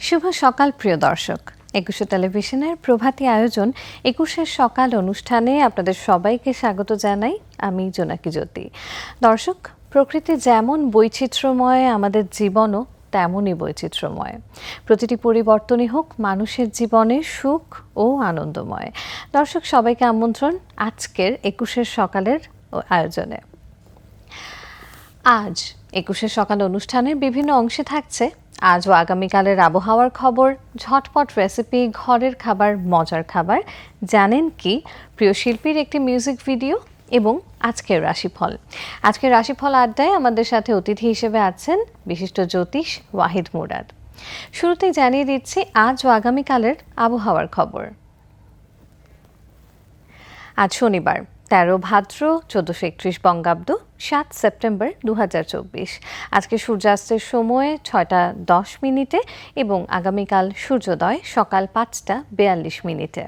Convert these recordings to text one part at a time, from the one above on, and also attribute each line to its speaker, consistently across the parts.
Speaker 1: শুভ সকাল প্রিয় দর্শক। একুশে টেলিভিশনের প্রভাতী আয়োজন একুশের সকাল অনুষ্ঠানে আপনাদের সবাইকে স্বাগত জানাই। আমি জোনাকি জ্যোতি। দর্শক, প্রকৃতি যেমন বৈচিত্র্যময়, আমাদের জীবনও তেমনই বৈচিত্র্যময়। প্রতিটি পরিবর্তনই হোক মানুষের জীবনে সুখ ও আনন্দময়। দর্শক, সবাইকে আমন্ত্রণ আজকের একুশের সকালের আয়োজনে। আজ একুশের সকাল অনুষ্ঠানের বিভিন্ন অংশে থাকছে আজ ও আগামীকালের আবহাওয়ার খবর, ঝটপট রেসিপি, ঘরের খাবার, মজার খাবার, জানেন কি, প্রিয় শিল্পীর একটি মিউজিক ভিডিও এবং আজকের রাশিফল। আজকের রাশিফল আড্ডায় আমাদের সাথে অতিথি হিসেবে আছেন বিশিষ্ট জ্যোতিষ ওয়াহিদ মুরাদ। শুরুতেই জানিয়ে দিচ্ছি আজ ও আগামীকালের আবহাওয়ার খবর। আজ শনিবার 13 ভাদ্র 1431 বঙ্গাব্দ, 7 সেপ্টেম্বর 2024। আজকে সূর্যাস্তের সময় 6টা 10 এবং আগামীকাল সূর্যোদয় সকাল 5টা 42।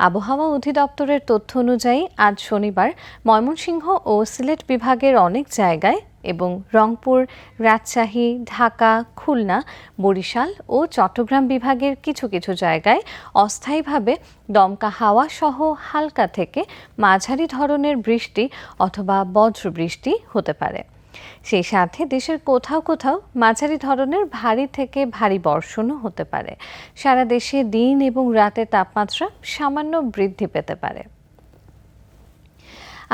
Speaker 1: আবহাওয়া অধিদপ্তরের তথ্য অনুযায়ী আজ শনিবার ময়মনসিংহ ও সিলেট বিভাগের অনেক জায়গায় এবং রংপুর, রাজশাহী, ঢাকা, খুলনা, বরিশাল ও চট্টগ্রাম বিভাগের কিছু কিছু জায়গায় অস্থায়ীভাবে দমকা হাওয়া সহ হালকা থেকে মাঝারি ধরনের বৃষ্টি অথবা বজ্রবৃষ্টি হতে পারে। সেই সাথে দেশের কোথাও কোথাও মাঝারি ধরনের ভারী থেকে ভারী বর্ষণও হতে পারে। সারা দেশে দিন এবং রাতের তাপমাত্রা সামান্য বৃদ্ধি পেতে পারে।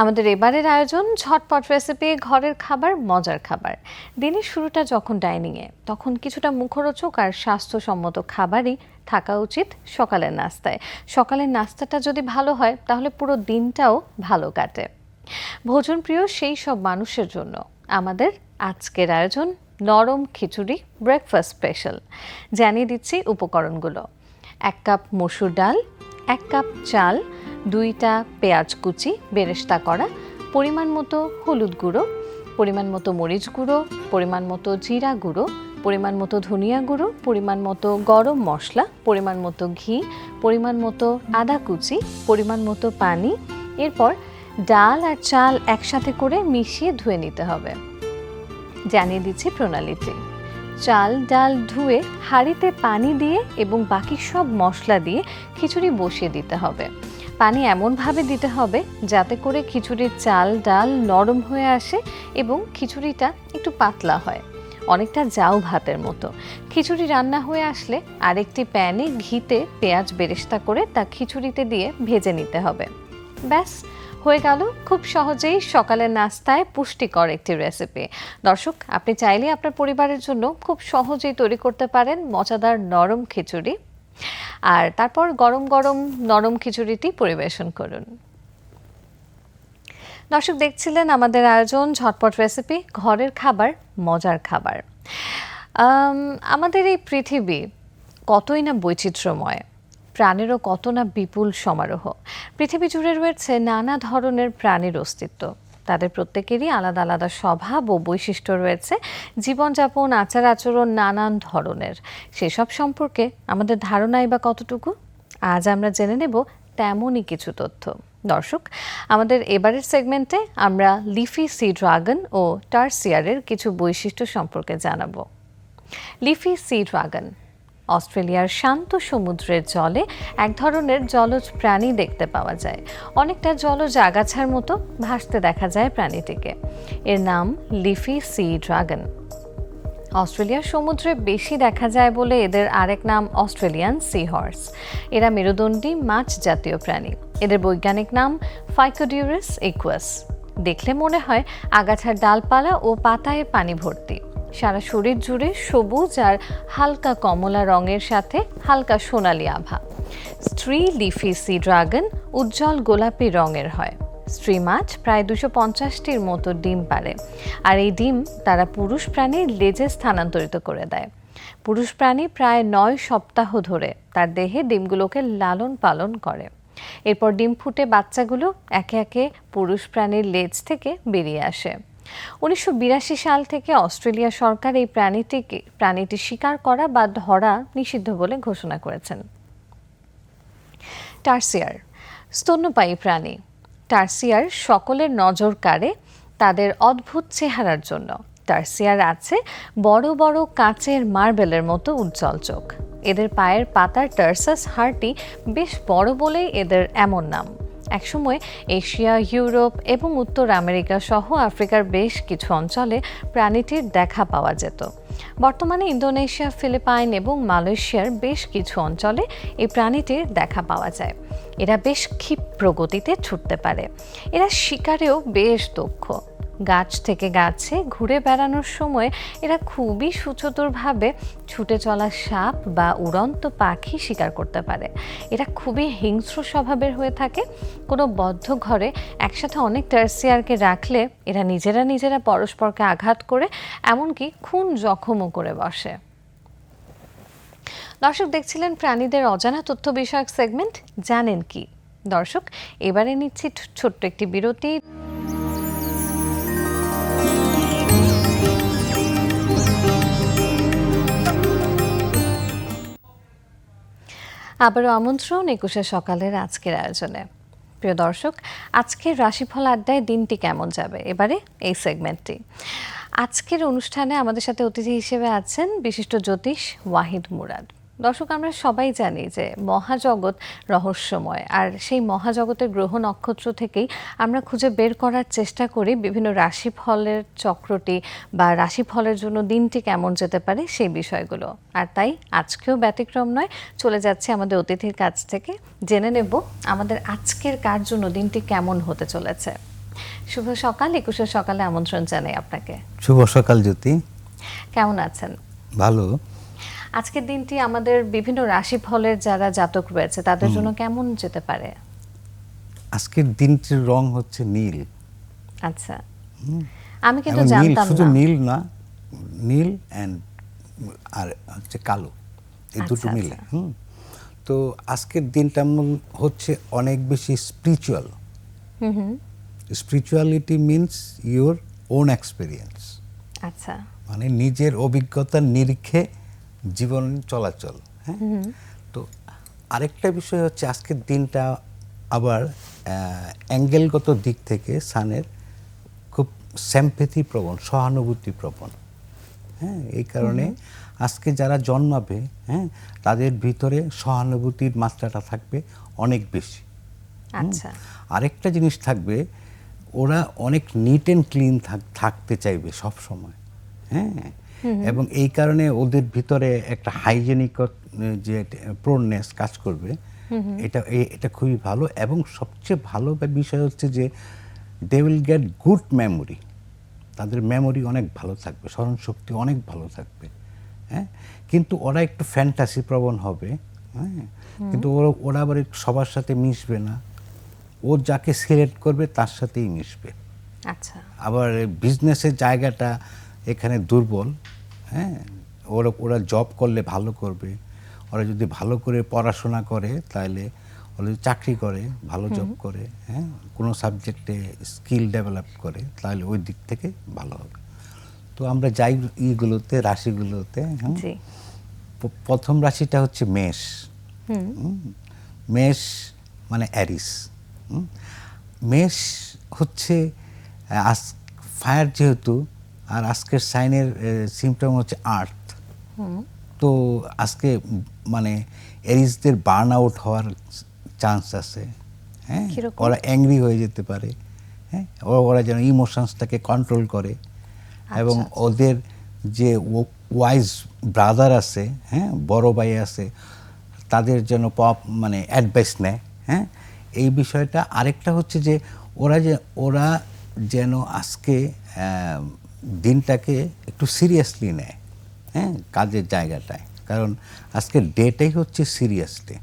Speaker 1: আমাদের এবারের আয়োজন ঝটপট রেসিপি, ঘরের খাবার, মজার খাবার। দিনের শুরুটা যখন ডাইনিংয়ে, তখন কিছুটা মুখরোচক আর স্বাস্থ্যসম্মত খাবারই থাকা উচিত সকালের নাস্তায়। সকালের নাস্তাটা যদি ভালো হয় তাহলে পুরো দিনটাও ভালো কাটে। ভোজনপ্রিয় সেই সব মানুষের জন্য আমাদের আজকের আয়োজন নরম খিচুড়ি ব্রেকফাস্ট স্পেশাল। জানিয়ে দিচ্ছি উপকরণগুলো। 1 কাপ মসুর ডাল, 1 কাপ চাল, 2টা পেঁয়াজ কুচি বেরেস্তা করা, পরিমাণ মতো হলুদ গুঁড়ো, পরিমাণ মতো মরিচ গুঁড়ো, পরিমাণ মতো জিরা গুঁড়ো, পরিমাণ মতো ধনিয়া গুঁড়ো, পরিমাণ মতো গরম মশলা, পরিমাণ মতো ঘি, পরিমাণ মতো আদা কুচি, পরিমাণ মতো পানি। এরপর ডাল আর চাল একসাথে করে মিশিয়ে ধুয়ে নিতে হবে। জানিয়ে দিচ্ছি প্রণালীটি। চাল ডাল ধুয়ে হাঁড়িতে পানি দিয়ে এবং বাকি সব মশলা দিয়ে খিচুড়ি বসিয়ে দিতে হবে। পানি এমনভাবে দিতে হবে যাতে করে খিচুড়ির চাল ডাল নরম হয়ে আসে এবং খিচুড়িটা একটু পাতলা হয়, অনেকটা জাউ ভাতের মতো। খিচুড়ি রান্না হয়ে আসলে আরেকটি প্যানে ঘিতে পেঁয়াজ বেরেস্তা করে তা খিচুড়িতে দিয়ে ভেজে নিতে হবে। ব্যাস, হয়ে গেল খুব সহজেই সকালের নাস্তায় পুষ্টিকর একটি রেসিপি। দর্শক, আপনি চাইলে আপনার পরিবারের জন্য খুব সহজেই তৈরি করতে পারেন মজাদার নরম খিচুড়ি, আর তারপর গরম গরম নরম খিচুড়িটি পরিবেশন করুন। দর্শক, দেখছিলেন আমাদের আয়োজন ঝটপট রেসিপি, ঘরের খাবার, মজার খাবার। আমাদের এই পৃথিবী কতই না বৈচিত্র্যময়, প্রাণেরও কত না বিপুল সমারোহ। পৃথিবী জুড়ে রয়েছে নানা ধরনের প্রাণীর অস্তিত্ব। তাদের প্রত্যেকেরই আলাদা আলাদা স্বভাব ও বৈশিষ্ট্য রয়েছে, জীবনযাপন, আচার আচরণ নানান ধরনের। সেসব সম্পর্কে আমাদের ধারণাই বা কতটুকু? আজ আমরা জেনে নেব তেমনই কিছু তথ্য। দর্শক, আমাদের এবারের সেগমেন্টে আমরা লিফি সি ড্রাগন ও টার্সিয়ারের কিছু বৈশিষ্ট্য সম্পর্কে জানাবো। লিফি সি ড্রাগন অস্ট্রেলিয়ার শান্ত সমুদ্রের জলে এক ধরনের জলজ প্রাণী দেখতে পাওয়া যায়। অনেকটা জলজ আগাছার মতো ভাসতে দেখা যায় প্রাণীটিকে। এর নাম লিফি সি ড্রাগন। অস্ট্রেলিয়ার সমুদ্রে বেশি দেখা যায় বলে এদের আরেক নাম অস্ট্রেলিয়ান সি হর্স। এরা মেরুদণ্ডী মাছ জাতীয় প্রাণী। এদের বৈজ্ঞানিক নাম ফাইকোডিউরাস একুয়াস। দেখলে মনে হয় আগাছার ডালপালা ও পাতায় পানি ভর্তি। সারা শরীর জুড়ে সবুজ আর হালকা কমলা রঙের সাথে হালকা সোনালি আভা। স্ত্রী লিফি সি ড্রাগন উজ্জ্বল গোলাপি রঙের হয়। স্ত্রী মাছ প্রায় 250টির মতো ডিম পারে, আর এই ডিম তারা পুরুষ প্রাণীর লেজে স্থানান্তরিত করে দেয়। পুরুষ প্রাণী প্রায় 9 সপ্তাহ ধরে তার দেহে ডিমগুলোকে লালন পালন করে। এরপর ডিম ফুটে বাচ্চাগুলো একে একে পুরুষ প্রাণীর লেজ থেকে বেরিয়ে আসে। 1982 সাল থেকে অস্ট্রেলিয়া সরকার এই প্রাণীটি শিকার করা বা ধরা নিষিদ্ধ বলে ঘোষণা করেছেন। টার্সিয়ার স্তন্যপায়ী প্রাণী। টার্সিয়ার সকলের নজর কাড়ে তাদের অদ্ভুত চেহারার জন্য। টার্সিয়ার আছে বড় বড় কাচের মার্বেলের মতো উজ্জ্বল চোখ। এদের পায়ের পাতার টার্সাস হাড়টি বেশ বড় বলেই এদের এমন নাম। একসময় এশিয়া, ইউরোপ এবং উত্তর আমেরিকা সহ আফ্রিকার বেশ কিছু অঞ্চলে প্রাণীটির দেখা পাওয়া যেত। বর্তমানে ইন্দোনেশিয়া, ফিলিপাইন এবং মালয়েশিয়ার বেশ কিছু অঞ্চলে এই প্রাণীটির দেখা পাওয়া যায়। এরা বেশ ক্ষিপ্র গতিতে ছুটতে পারে। এরা শিকারেও বেশ দক্ষ। গাছ থেকে গাছে ঘুরে বেড়ানোর সময় এরা খুবই সুচতুরভাবে ছুটে চলা সাপ বা উড়ন্ত পাখি শিকার করতে পারে। এরা খুবই হিংস্র স্বভাবের হয়ে থাকে। কোনো বদ্ধ ঘরে একসাথে অনেক টার্সিয়ারকে রাখলে এরা নিজেরা পরস্পরকে আঘাত করে এমনকি খুন জখমও করে বসে। দর্শক, দেখছিলেন প্রাণীদের অজানা তথ্য বিষয়ক সেগমেন্ট জানেন কি। দর্শক, এবারে নিচ্ছি ছোট্ট একটি বিরতি। আবারও আমন্ত্রণ ২১শে সকালের আজকের আয়োজনে। প্রিয় দর্শক, আজকের রাশিফল আড্ডায় দিনটি কেমন যাবে, এবারে এই সেগমেন্টটি। আজকের অনুষ্ঠানে আমাদের সাথে অতিথি হিসেবে আছেন বিশিষ্ট জ্যোতিষ ওয়াহিদ মুরাদ। দর্শক, আমরা সবাই জানি যে মহাজগৎ রহস্যময়, আর সেই মহাজগতের গ্রহ নক্ষত্র থেকেই আমরা খুঁজে বের করার চেষ্টা করি বিভিন্ন রাশিফলের চক্রটি বা রাশিফলের জন্য দিনটি কেমন যেতে পারে সেই বিষয়গুলো। আর তাই আজকেও ব্যতিক্রম নয়, চলে যাচ্ছে আমাদের অতিথির কাছ থেকে জেনে নেব আমাদের আজকের কার জন্য দিনটি কেমন হতে চলেছে। শুভ সকাল, ২১শে সকালে আমন্ত্রণ জানাই আপনাকে।
Speaker 2: শুভ সকাল জ্যোতি,
Speaker 1: কেমন আছেন?
Speaker 2: ভালো।
Speaker 1: আজকের দিনটি আমাদের বিভিন্ন রাশিফলের যারা জাতক রয়েছে তাদের জন্য কেমন যেতে পারে?
Speaker 2: আজকের দিনটির রং হচ্ছে নীল।
Speaker 1: আচ্ছা, আমি কিন্তু জানতাম
Speaker 2: শুধু
Speaker 1: না।
Speaker 2: নীল না, নীল আর হচ্ছে কালো, এই দুটো
Speaker 1: আচ্ছা,
Speaker 2: মিলে। তো আজকের দিনটা হচ্ছে অনেক বেশি spiritual. Spirituality means your own experience.
Speaker 1: আচ্ছা,
Speaker 2: মানে নিজের অভিজ্ঞতার নিরিখে জীবন চলাচল। হ্যাঁ, তো আরেকটা বিষয় হচ্ছে আজকের দিনটা আবার অ্যাঙ্গেলগত দিক থেকে সানের খুব স্যাম্পেথি প্রবণ, সহানুভূতি প্রবণ। হ্যাঁ, এই কারণে আজকে যারা জন্মাবে, হ্যাঁ, তাদের ভিতরে সহানুভূতির মাত্রাটা থাকবে অনেক বেশি।
Speaker 1: আচ্ছা,
Speaker 2: আরেকটা জিনিস থাকবে, ওরা অনেক নিট অ্যান্ড ক্লিন থাকতে চাইবে সব সময়। হ্যাঁ, এবং এই কারণে ওদের ভিতরে একটা হাইজেনিক যে প্রোননেস কাজ করবে। এটা খুবই ভালো। এবং সবচেয়ে ভালো বিষয় হচ্ছে যে they will get good memory. তাদের মেমোরি অনেক ভালো থাকবে, স্মরণশক্তি অনেক ভালো থাকবে। হ্যাঁ, কিন্তু ওরা একটু ফ্যান্টাসি প্রবণ হবে। হ্যাঁ, কিন্তু ওরা আবার সবার সাথে মিশবে না। ও যাকে সিলেক্ট করবে তার সাথেই মিশবে।
Speaker 1: আচ্ছা,
Speaker 2: আবার বিজনেসের জায়গাটা এখানে দুর্বল। হ্যাঁ, ওরা জব করলে ভালো করবে। ওরা যদি ভালো করে পড়াশোনা করে, তাহলে ওরা যদি চাকরি করে, ভালো জব করে, হ্যাঁ, কোনো সাবজেক্টে স্কিল ডেভেলপ করে, তাহলে ওই দিক থেকে ভালো হবে। তো আমরা যাই ইগুলোতে, রাশিগুলোতে। হ্যাঁ, প্রথম রাশিটা হচ্ছে মেষ। মেষ মানে অ্যারিস। মেষ হচ্ছে ফায়ার যেহেতু, আর আজকের সাইনের সিমটম হচ্ছে আর্থ। তো আজকে মানে এরিসদের বার্ন আউট হওয়ার চান্স আছে। হ্যাঁ, ওরা অ্যাংরি হয়ে যেতে পারে। হ্যাঁ, ওরা যেন ইমোশনসটাকে কন্ট্রোল করে। এবং ওদের যে ওয়াইজ ব্রাদার আছে, হ্যাঁ, বড় ভাই আছে, তাদের যেন মানে অ্যাডভাইস নেয়। হ্যাঁ, এই বিষয়টা। আরেকটা হচ্ছে যে ওরা যেন আজকে দিনটাকে একটু সিরিয়াসলি নেয়। হ্যাঁ, কাজের জায়গাটায়, কারণ আজকের ডেটাই হচ্ছে সিরিয়াস ডে।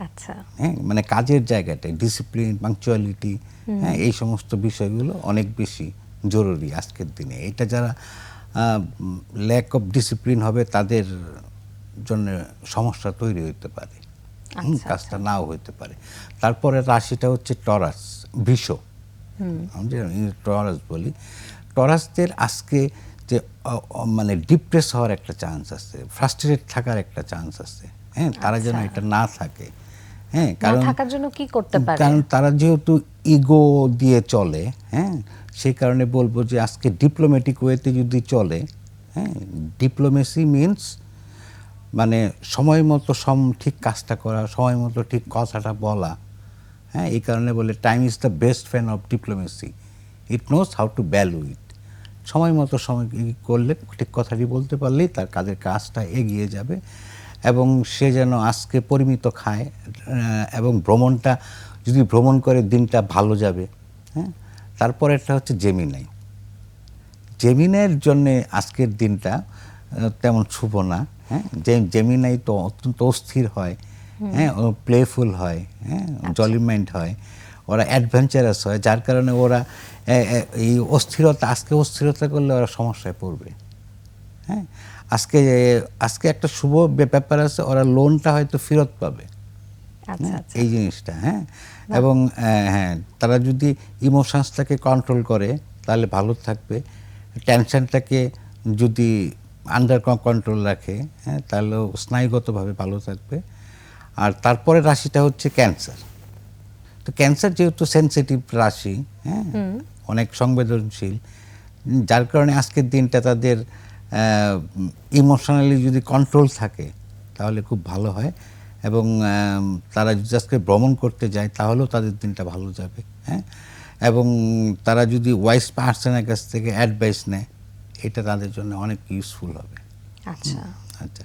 Speaker 1: আচ্ছা,
Speaker 2: হ্যাঁ, মানে কাজের জায়গাটায় ডিসিপ্লিন, পাংচুয়ালিটি, হ্যাঁ, এই সমস্ত বিষয়গুলো অনেক বেশি জরুরি আজকের দিনে। এটা যারা ল্যাক অফ ডিসিপ্লিন হবে, তাদের জন্য সমস্যা তৈরি হতে পারে। কাজটা নাও হইতে পারে। তারপরে রাশিটা হচ্ছে টরাস, বৃষ। আমরা টরাস বলি। টরাসদের আজকে যে মানে ডিপ্রেস হওয়ার একটা চান্স আছে, ফ্রাস্ট্রেটেড থাকার একটা চান্স আছে। হ্যাঁ, তারা যেন এটা না থাকে। হ্যাঁ, কারণ
Speaker 1: থাকার জন্য কি করতে পারে?
Speaker 2: কারণ তারা যেহেতু ইগো দিয়ে চলে, হ্যাঁ, সেই কারণে বলবো যে আজকে ডিপ্লোম্যাটিক ওয়েতে যদি চলে, হ্যাঁ, ডিপ্লোমেসি মিনস মানে সময় মতো ঠিক কাজটা করা, সময় মতো ঠিক কথাটা বলা, হ্যাঁ, এই কারণে বলে time is the best friend of diplomacy, it knows how to value it. সময় মতো করলে ঠিক কথাটি বলতে পারলেই তার কাজের কাজটা এগিয়ে যাবে, এবং সে যেন আজকে পরিমিত খায়, এবং ভ্রমণটা যদি ভ্রমণ করে দিনটা ভালো যাবে, হ্যাঁ। তারপরে একটা হচ্ছে জেমিনাই। জেমিনাইয়ের জন্যে আজকের দিনটা তেমন শুভ না, হ্যাঁ। জেমিনাই তো অত্যন্ত অস্থির হয়, হ্যাঁ, প্লেফুল হয়, হ্যাঁ, জলি মাইন্ড হয়, ওরা অ্যাডভেঞ্চারাস হয়, যার কারণে ওরা এই অস্থিরতা, আজকে অস্থিরতা করলে ওরা সমস্যায় পড়বে, হ্যাঁ। আজকে একটা শুভ ব্যাপার আছে, ওরা লোনটা হয়তো ফেরত পাবে, এই জিনিসটা, হ্যাঁ। এবং হ্যাঁ, তারা যদি ইমোশনসটাকে কন্ট্রোল করে তাহলে ভালো থাকবে, টেনশনটাকে যদি আন্ডার কন্ট্রোল রাখে, হ্যাঁ, তাহলেও স্নায়ুগতভাবে ভালো থাকবে। আর তারপরে রাশিটা হচ্ছে ক্যান্সার। তো ক্যান্সার যেহেতু সেনসিটিভ রাশি, হ্যাঁ, অনেক সংবেদনশীল, যার কারণে আজকের দিনটা তাদের ইমোশনালি যদি কন্ট্রোল থাকে তাহলে খুব ভালো হয়, এবং তারা যদি আজকে ভ্রমণ করতে যায় তাহলেও তাদের দিনটা ভালো যাবে, হ্যাঁ। এবং তারা যদি ওয়াইস পার্সনের কাছ থেকে অ্যাডভাইস নেয়, এটা তাদের জন্য অনেক ইউজফুল হবে।
Speaker 1: আচ্ছা
Speaker 2: আচ্ছা,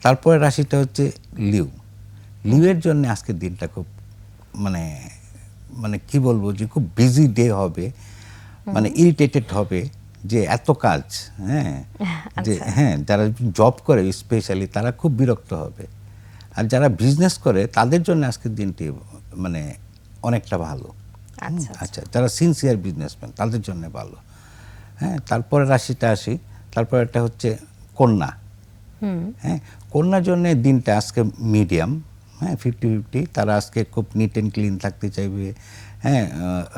Speaker 2: তারপরে রাশিটা হচ্ছে লিউ। লিউয়ের জন্য আজকের দিনটা খুব মানে মানে কি বলবো যে খুব বিজি ডে হবে, মানে ইরিটেটেড হবে যে এত কাজ, হ্যাঁ, যে হ্যাঁ, যারা জব করে স্পেশালি তারা খুব বিরক্ত হবে, আর যারা বিজনেস করে তাদের জন্য আজকের দিনটি মানে অনেকটা ভালো। আচ্ছা, যারা সিনসিয়ার বিজনেসম্যান তাদের জন্য ভালো, হ্যাঁ। তারপরে রাশিটা আসি, তারপরে একটা হচ্ছে কন্যা, হ্যাঁ। কন্যার জন্য দিনটা আজকে মিডিয়াম, হ্যাঁ, 50-50। তারা আজকে খুব নিট অ্যান্ড ক্লিন থাকতে চাইবে, হ্যাঁ,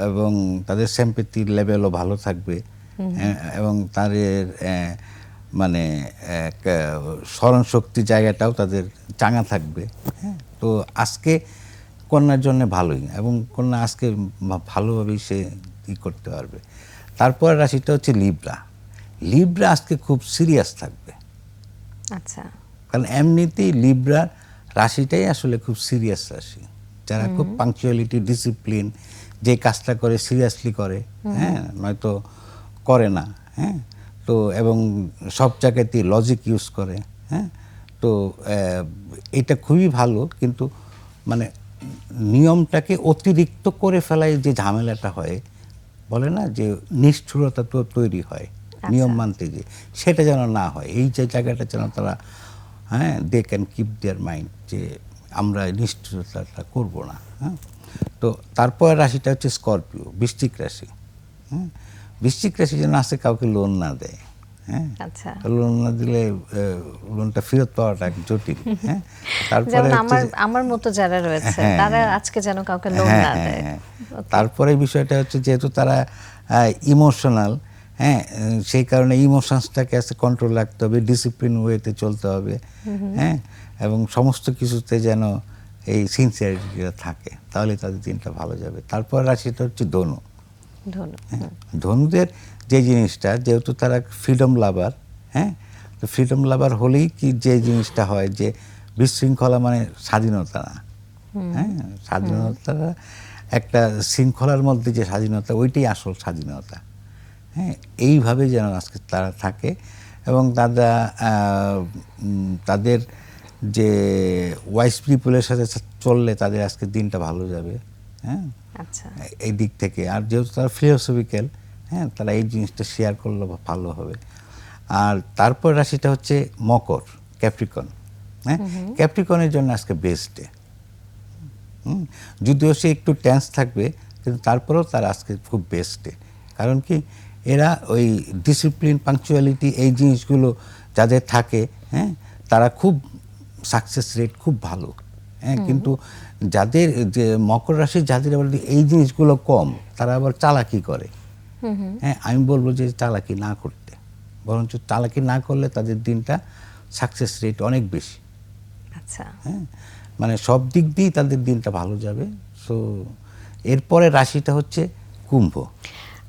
Speaker 2: এবং তাদের সিম্প্যাথির লেভেলও ভালো থাকবে, এবং তাদের মানে স্মরণশক্তি জায়গাটাও তাদের চাঙা থাকবে, হ্যাঁ। তো আজকে কন্যার জন্য ভালোই, এবং কন্যা আজকে ভালোভাবেই সে করতে পারবে। তারপর রাশিটা হচ্ছে লিব্রা। লিব্রা আজকে খুব সিরিয়াস থাকবে,
Speaker 1: আচ্ছা,
Speaker 2: কারণ এমনিতেই লিব্রা রাশিটাই আসলে খুব সিরিয়াস রাশি, যারা খুব পাংচুয়ালিটি, ডিসিপ্লিন, যে কাজটা করে সিরিয়াসলি করে, হ্যাঁ, নয়তো করে না, হ্যাঁ। তো এবং সব জায়গাতেই লজিক ইউজ করে, হ্যাঁ। তো এটা খুবই ভালো, কিন্তু মানে নিয়মটাকে অতিরিক্ত করে ফেলায় যে ঝামেলাটা হয়, বলে না যে নিষ্ঠুরতা তো তৈরি হয় নিয়ম মানতে গিয়ে, সেটা যেন না হয়, এই যে জায়গাটা যেন তারা, হ্যাঁ, they can keep their mind যে আমরা নিষ্ঠুরতাটা করবো না, হ্যাঁ। তো তারপর রাশিটা হচ্ছে স্করপিও, বৃশ্চিক রাশি, হ্যাঁ। বৃশ্চিক রাশি যেন আসে কাউকে লোন না দেয়, হ্যাঁ, লোন না দিলে লোনটা ফেরত পাওয়াটা জটিল, হ্যাঁ।
Speaker 1: তারপরে আমার মতো যারা রয়েছে তারা আজকে যেন কাউকে লোন না দেয়।
Speaker 2: তারপরে বিষয়টা হচ্ছে যেহেতু তারা ইমোশনাল, হ্যাঁ, সেই কারণে ইমোশনসটাকে আজকে কন্ট্রোল রাখতে হবে, ডিসিপ্লিন ওয়েতে চলতে হবে, হ্যাঁ, এবং সমস্ত কিছুতে যেন এই সিনসিয়ারিটিটা থাকে, তাহলে তাদের দিনটা ভালো যাবে। তারপর রাশিটা হচ্ছে ধনু। ধনুদের যে জিনিসটা, যেহেতু তারা ফ্রিডম লাভার, হ্যাঁ, তো ফ্রিডম লাভার হলেই কি যে জিনিসটা হয় যে বিশৃঙ্খলা মানে স্বাধীনতা না, হ্যাঁ, স্বাধীনতা একটা শৃঙ্খলার মধ্যে যে স্বাধীনতা, ওইটাই আসল স্বাধীনতা, হ্যাঁ। এইভাবে যেন আজকে তারা থাকে, এবং তাদের যে ওয়াইস পিপুলের সাথে চললে তাদের আজকে দিনটা ভালো যাবে, হ্যাঁ, এই দিক থেকে। আর যেহেতু তারা ফিলোসফিক্যাল, হ্যাঁ, তারা এই জিনিসটা শেয়ার করলে ভালো হবে। আর তারপর রাশিটা হচ্ছে মকর, ক্যাপ্রিকন, হ্যাঁ। ক্যাপ্রিকনের জন্য আজকে বেস্ট ডে, যদিও সে একটু টেন্স থাকবে, কিন্তু তারপরেও তার আজকে খুব বেস্ট ডে। কারণ কি, এরা ওই ডিসিপ্লিন, পাংচুয়ালিটি, এই জিনিসগুলো যাদের থাকে, হ্যাঁ, তারা খুব সাকসেস রেট খুব ভালো, হ্যাঁ। কিন্তু যাদের যে মকর রাশি, যাদের আবার এই জিনিসগুলো কম, তারা আবার চালাকি করে, হ্যাঁ। আমি বলবো যে চালাকি না করতে, বরঞ্চ চালাকি না করলে তাদের দিনটা সাকসেস রেট অনেক বেশি,
Speaker 1: আচ্ছা,
Speaker 2: হ্যাঁ, মানে সব দিক দিয়েই তাদের দিনটা ভালো যাবে। সো এরপরে রাশিটা হচ্ছে কুম্ভ।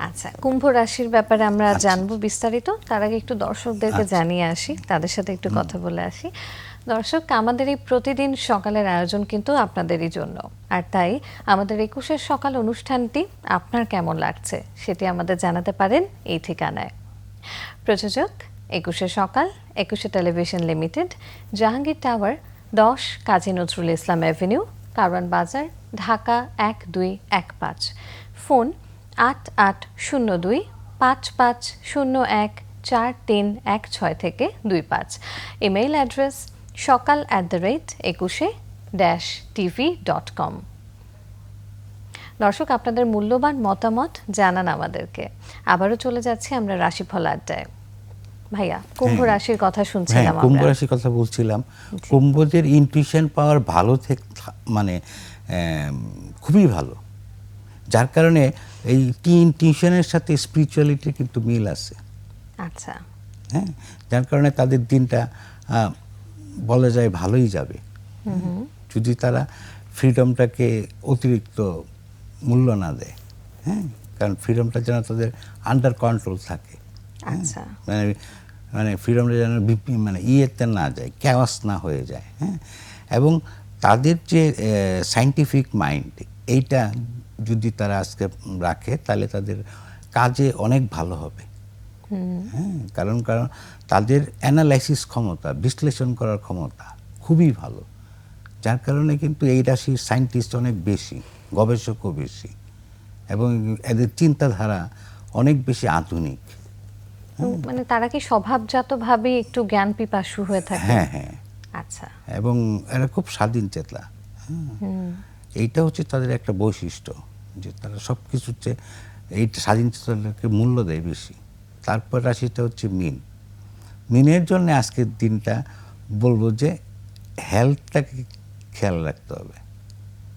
Speaker 1: আচ্ছা, কুম্ভ রাশির ব্যাপারে আমরা জানবো বিস্তারিত। তার আগে একটু দর্শকদেরকে জানিয়ে আসি, তাদের সাথে একটু কথা বলে আসি। দর্শক, আমাদের এই প্রতিদিন সকালের আয়োজন কিন্তু আপনাদেরই জন্য, আর তাই আমাদের 21 সকাল অনুষ্ঠানটি আপনার কেমন লাগছে সেটি আমাদের জানাতে পারেন এই ঠিকানায়। প্রযোজক 21 সকাল, 21 television limited, Jahangir tower, 10 Kazi Nazrul Islam avenue, Karwan Bazar, Dhaka 1215। Phone 880255014316 থেকে 25। ইমেইল অ্যাড্রেস সকাল@21-tv.com। দর্শক, আপনাদের মূল্যবান মতামত জানান আমাদেরকে। আবারও চলে যাচ্ছি আমরা রাশিফল আড্ডায়। ভাইয়া, কুম্ভ রাশির কথা শুনছিলাম আমরা।
Speaker 2: কুম্ভ রাশির কথা বলছিলাম। কুম্ভদের ইনটিউশন পাওয়ার ভালো থেকে মানে খুবই ভালো, যার কারণে এই ইনটিউশনের সাথে স্পিরিচুয়ালিটির কিন্তু মিল আছে।
Speaker 1: আচ্ছা,
Speaker 2: হ্যাঁ, যার কারণে তাদের দিনটা বলা যায় ভালোই যাবে, যদি তারা ফ্রিডমটাকে অতিরিক্ত মূল্য না দেয়। হ্যাঁ, কারণ ফ্রিডমটা যেন তাদের আন্ডার কন্ট্রোল থাকে।
Speaker 1: আচ্ছা,
Speaker 2: মানে ফ্রিডমটা যেন মানে ইয়েতে না যায়, ক্যাওয়াস না হয়ে যায়। হ্যাঁ, এবং তাদের যে সায়েন্টিফিক মাইন্ড, এইটা যদি তারা আজকে রাখে তাহলে তাদের কাজে অনেক ভালো হবে। হ্যাঁ, কারণ তাদের অ্যানালাইসিস ক্ষমতা, বিশ্লেষণ করার ক্ষমতা খুবই ভালো, যার কারণে কিন্তু এই রাশির সায়েন্টিস্ট অনেক বেশি, গবেষকও বেশি, এবং এদের চিন্তাধারা অনেক বেশি আধুনিক।
Speaker 1: মানে তারা কি স্বভাবজাতভাবে একটু জ্ঞান পিপাসু হয়ে থাকে?
Speaker 2: হ্যাঁ হ্যাঁ,
Speaker 1: আচ্ছা,
Speaker 2: এবং এরা খুব স্বাধীন চেতা। এইটা হচ্ছে তাদের একটা বৈশিষ্ট্য, যে তারা সব কিছুতে এইটা স্বাধীন চেতনাকে মূল্য দেয় বেশি। তারপর রাশিটা হচ্ছে মিন। মিনের জন্য আজকের দিনটা বলবো যে হেলথটাকে খেয়াল রাখতে হবে।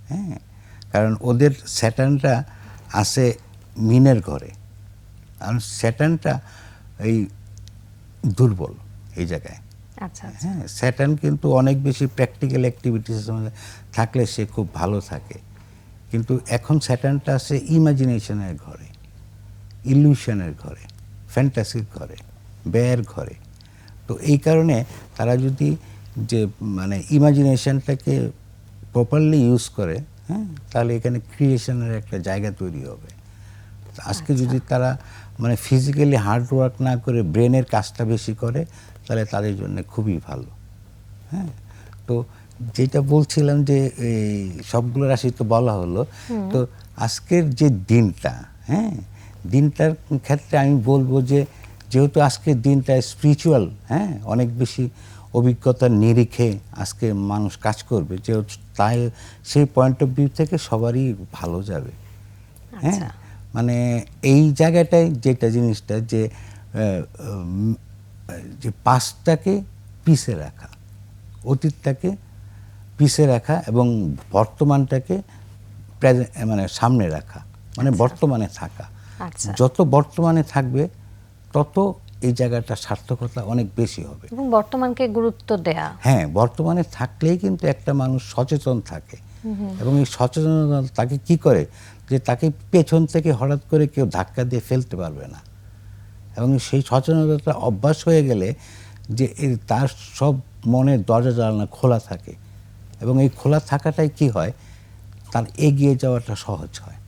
Speaker 2: হ্যাঁ, কারণ ওদের স্যাটার্নটা আছে মিনের ঘরে, আর স্যাটার্নটা এই দুর্বল এই জায়গায়।
Speaker 1: আচ্ছা,
Speaker 2: হ্যাঁ, স্যাটার্ন কিন্তু অনেক বেশি প্র্যাকটিক্যাল অ্যাক্টিভিটিসের মধ্যে থাকলে সে খুব ভালো থাকে, কিন্তু এখন স্যাটার্নটা আছে ইমাজিনেশনের ঘরে, ইলিউশনের ঘরে, ফ্যান্টাসির ঘরে, ব্যয়ের ঘরে। তো এই কারণে তারা যদি যে মানে ইমাজিনেশনটাকে প্রপারলি ইউজ করে, হ্যাঁ, তাহলে এখানে ক্রিয়েশনের একটা জায়গা তৈরি হবে। আজকে যদি তারা মানে ফিজিক্যালি হার্ড ওয়ার্ক না করে ব্রেনের কাজটা বেশি করে, তাহলে তাদের জন্য খুবই ভালো। হ্যাঁ, তো যেটা বলছিলাম যে এই সবগুলো রাশি তো বলা হলো, তো আজকের যে দিনটা, হ্যাঁ, দিনটার ক্ষেত্রে আমি বলবো যে যেহেতু আজকের দিনটা স্পিরিচুয়াল, হ্যাঁ, অনেক বেশি অভিজ্ঞতার নিরিখে আজকে মানুষ কাজ করবে, যেহেতু তাই সেই পয়েন্ট অফ ভিউ থেকে সবারই ভালো যাবে। হ্যাঁ, মানে এই জায়গাটায় যেটা জিনিসটা যে যে পাস্টটাকে পিছে রাখা, অতীতটাকে পিছে রাখা, এবং বর্তমানটাকে মানে সামনে রাখা, মানে বর্তমানে থাকা। যত বর্তমানে থাকবে তত এই জায়গাটা সার্থকতা অনেক বেশি হবে,
Speaker 1: এবং বর্তমানকে গুরুত্ব দেয়া।
Speaker 2: হ্যাঁ, বর্তমানে থাকলেই কিন্তু একটা মানুষ সচেতন থাকে, এবং এই সচেতনতা তাকে কি করে যে তাকে পেছন থেকে হঠাৎ করে কেউ ধাক্কা দিয়ে ফেলতে পারবে না, এবং সেই সচেতনতা অভ্যাস হয়ে গেলে যে তার সব মনের দরজা জানালা খোলা থাকে, এবং এই খোলা থাকাটাই কি হয়, তার এগিয়ে যাওয়াটা সহজ হয়।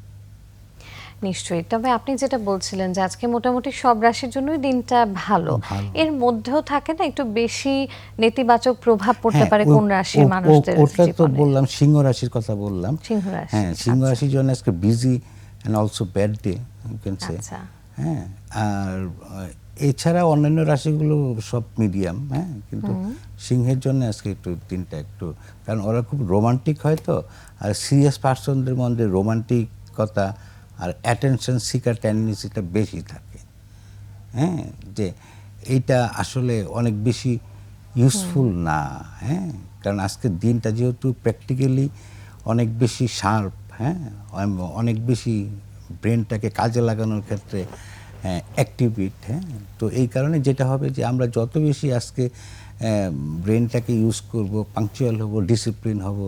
Speaker 1: নিশ্চয়ই। তবে আপনি যেটা বলছিলেন যে আজকে মোটামুটি সব রাশির জন্যই দিনটা ভালো, এর মধ্যেও থাকে না একটু বেশি নেতিবাচক প্রভাব পড়তে পারে কোন রাশির মানুষদের
Speaker 2: ওটা তো
Speaker 1: জীবনে?
Speaker 2: বললাম, সিংহ রাশির কথা বললাম।
Speaker 1: সিংহ রাশি।
Speaker 2: হ্যাঁ, সিংহ রাশির জন্য আজকে busy and also bad day, you can say. হ্যাঁ, আর এছাড়া অন্যান্য রাশিগুলো সব মিডিয়াম। হ্যাঁ, কিন্তু সিংহের জন্য আজকে একটু দিনটা একটু, কারণ ওরা খুব রোমান্টিক হয় তো, আর সিরিয়াস পার্সনদের মধ্যে রোমান্টিকতা আর অ্যাটেনশন সিকার টেন্ডেন্সিটা বেশি থাকে। হ্যাঁ, যে এইটা আসলে অনেক বেশি ইউজফুল না। হ্যাঁ, কারণ আজকের দিনটা যেহেতু প্র্যাকটিক্যালি অনেক বেশি শার্প, হ্যাঁ, অনেক বেশি ব্রেনটাকে কাজে লাগানোর ক্ষেত্রে অ্যাক্টিভিট। হ্যাঁ, তো এই কারণে যেটা হবে যে আমরা যত বেশি আজকে ব্রেনটাকে ইউজ করব, পাংচুয়াল হব, ডিসিপ্লিন হব,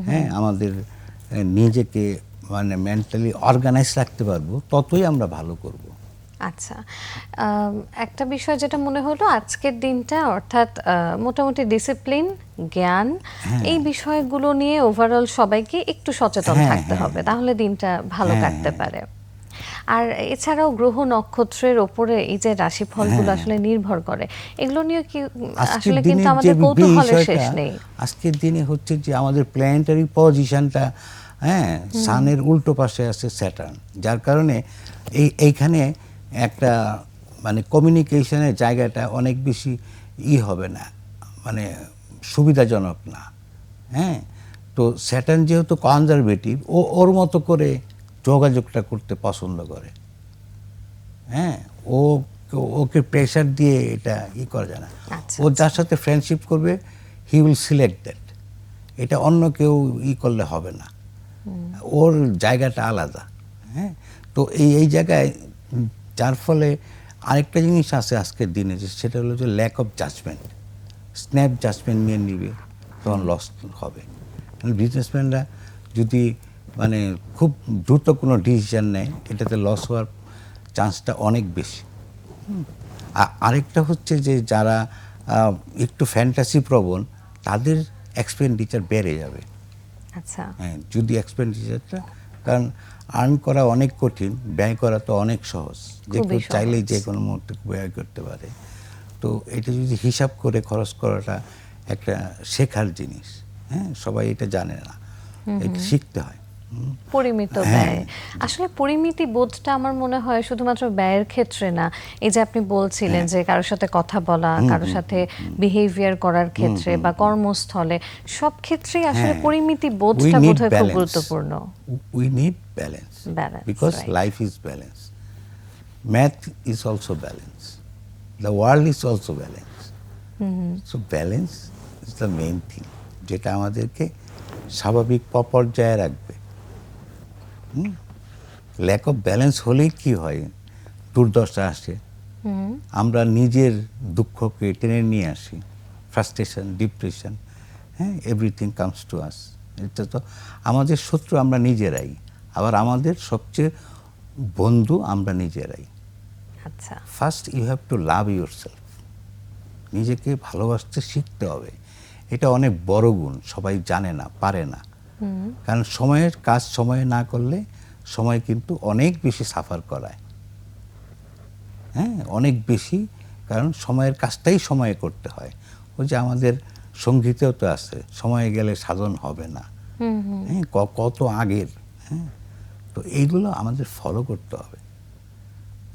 Speaker 2: হ্যাঁ, আমাদের নিজেকে মানে মেন্টালি অর্গানাইজ রাখতে পারবো, ততই আমরা ভালো করব।
Speaker 1: আচ্ছা, একটা বিষয় যেটা মনে হলো আজকের দিনটা, অর্থাৎ মোটামুটি ডিসিপ্লিন, জ্ঞান, এই বিষয়গুলো নিয়ে ওভারঅল সবাইকে একটু সচেতন
Speaker 2: হ্যাঁ,
Speaker 1: থাকতে
Speaker 2: হ্যাঁ,
Speaker 1: হবে, তাহলে দিনটা ভালো
Speaker 2: হ্যাঁ,
Speaker 1: কাটতে
Speaker 2: হ্যাঁ।
Speaker 1: পারে। আর এছাড়াও গ্রহ নক্ষত্রের ওপরে এই যে রাশিফলগুলো আসলে নির্ভর করে, এগুলো নিয়ে কি
Speaker 2: আজকের
Speaker 1: আসলে কিন্তু
Speaker 2: দিনের যে
Speaker 1: আমাদের কৌতূহলের
Speaker 2: বিষয়টা,
Speaker 1: শেষ নেই।
Speaker 2: আজকের দিনে হচ্ছে যে আমাদের প্ল্যানেটারি পজিশনটা, হ্যাঁ, সানের উল্টো পাশে আছে স্যাটার্ন, যার কারণে এইখানে একটা মানে কমিউনিকেশনের জায়গাটা অনেক বেশি হবে না, মানে সুবিধাজনক না। হ্যাঁ, তো স্যাটার্ন যেহেতু কনজারভেটিভ, ওর মতো করে যোগাযোগটা করতে পছন্দ করে। হ্যাঁ, ও ওকে প্রেশার দিয়ে এটা করা যায় না।
Speaker 1: আচ্ছা,
Speaker 2: ও যার সাথে ফ্রেন্ডশিপ করবে, হি উইল সিলেক্ট দ্যাট। এটা অন্য কেউ করলে হবে না, ওর জায়গাটা আলাদা। হ্যাঁ, তো এই জায়গায় যার ফলে আরেকটা জিনিস আছে আজকের দিনে, যে সেটা হলো যে lack of judgement. Snap judgement নিয়ে নিবে, তখন লস হবে। বিজনেসম্যানরা যদি মানে খুব দ্রুত কোনো ডিসিশন নেয়, এটাতে লস হওয়ার চান্সটা অনেক বেশি। আরেকটা হচ্ছে যে যারা একটু ফ্যান্টাসি প্রবণ, তাদের এক্সপেন্ডিচার বেড়ে যাবে।
Speaker 1: আচ্ছা,
Speaker 2: হ্যাঁ, যদি এক্সপেন্ডিচারটা, কারণ আর্ন করা অনেক কঠিন, ব্যয় করা তো অনেক সহজ, যে
Speaker 1: খুবই
Speaker 2: কেউ চাইলেই
Speaker 1: সহজ।
Speaker 2: যে কোনো মুহূর্তে ব্যয় করতে পারে। তো এটা যদি হিসাব করে খরচ করাটা একটা শেখার জিনিস। হ্যাঁ, সবাই এটা জানে না, এটা শিখতে হয়।
Speaker 1: পরিমিত ব্যয়, আসলে পরিমিতি বোধটা আমার মনে হয় শুধুমাত্র ব্যয়ের ক্ষেত্রে না, এই যে আপনি বলছিলেন যে কারোর সাথে কথা বলা, কারোর সাথে বিহেভিয়ার করার ক্ষেত্রে বা কর্মস্থলে, সব ক্ষেত্রেই আসলে
Speaker 2: হ্যাঁ,
Speaker 1: পরিমিতি
Speaker 2: we
Speaker 1: বোধটা
Speaker 2: need
Speaker 1: বোধহয় খুব
Speaker 2: balance.
Speaker 1: গুরুত্বপূর্ণ।
Speaker 2: We need balance.
Speaker 1: Balance,
Speaker 2: Because
Speaker 1: right.
Speaker 2: life is balance. Math is also balance. The world is also balance. So balance is the main thing, যেটা আমাদেরকে স্বাভাবিক পর্যায়ে রাখবে। ল্যাক অফ ব্যালেন্স হলেই কি হয়, দুর্দশা আসে। আমরা নিজের দুঃখকে টেনে নিয়ে আসি, ফ্রাস্ট্রেশন, ডিপ্রেশন, হ্যাঁ, এভরিথিং কামস টু আস। এটা তো আমাদের শত্রু আমরা নিজেরাই, আবার আমাদের সবচেয়ে বন্ধু আমরা নিজেরাই।
Speaker 1: আচ্ছা,
Speaker 2: first you have to love yourself. নিজেকে ভালোবাসতে শিখতে হবে। এটা অনেক বড় গুণ, সবাই জানে না, পারে না। কারণ সময়ের কাজ সময়ে না করলে সময় কিন্তু অনেক বেশি সাফার করায়। হ্যাঁ, অনেক বেশি, কারণ সময়ের কাজটাই সময়ে করতে হয়। ওই যে আমাদের সঙ্গীতেও তো আছে, সময়ে গেলে সাধন হবে না। হ্যাঁ, কত আগের। হ্যাঁ, তো এইগুলো আমাদের ফলো করতে হবে,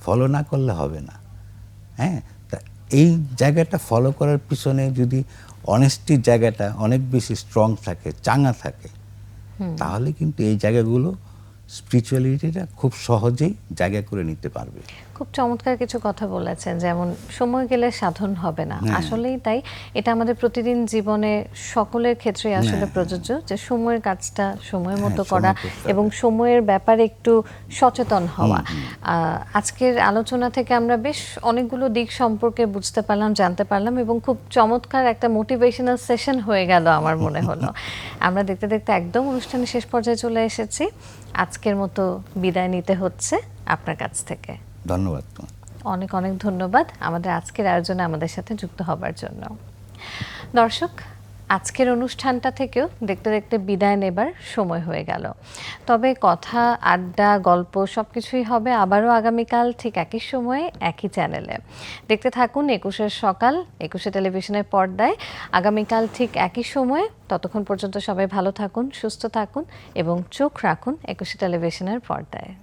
Speaker 2: ফলো না করলে হবে না। হ্যাঁ, তা এই জায়গাটা ফলো করার পিছনে যদি অনেস্টির জায়গাটা অনেক বেশি স্ট্রং থাকে, চাঙা থাকে, তাহলে কিন্তু এই জায়গাগুলো স্পিরিচুয়ালিটিটা খুব সহজেই জায়গা করে নিতে পারবে।
Speaker 1: খুব চমৎকার কিছু কথা বলেছেন, যেমন সময় গেলে সাধন হবে না। আসলেই তাই, এটা আমাদের প্রতিদিন জীবনে সকলের ক্ষেত্রে আসলে প্রযোজ্য, যে সময়ের কাজটা সময় মতো করা এবং সময়ের ব্যাপারে একটু সচেতন হওয়া। আজকের আলোচনা থেকে আমরা বেশ অনেকগুলো দিক সম্পর্কে বুঝতে পারলাম, জানতে পারলাম, এবং খুব চমৎকার একটা মোটিভেশনাল সেশন হয়ে গেল আমার মনে হলো। আমরা দেখতে দেখতে একদম অনুষ্ঠানের শেষ পর্যায়ে চলে এসেছি। আজকের মতো বিদায় নিতে হচ্ছে আপনার কাছ থেকে।
Speaker 2: ধন্যবাদ তোমার।
Speaker 1: অনেক অনেক ধন্যবাদ আমাদের আজকের আয়োজনে আমাদের সাথে যুক্ত হবার জন্য। দর্শক, আজকের অনুষ্ঠানটা থেকেও দেখতে দেখতে বিদায় নেবার সময় হয়ে গেল। তবে কথা, আড্ডা, গল্প সবকিছুই হবে আবারও আগামীকাল ঠিক একই সময়ে একই চ্যানেলে। দেখতে থাকুন ২১ সকাল, ২১ টেলিভিশনের পর্দায় আগামীকাল ঠিক একই সময়ে। ততক্ষণ পর্যন্ত সবাই ভালো থাকুন, সুস্থ থাকুন এবং চোখ রাখুন ২১ টেলিভিশনের পর্দায়।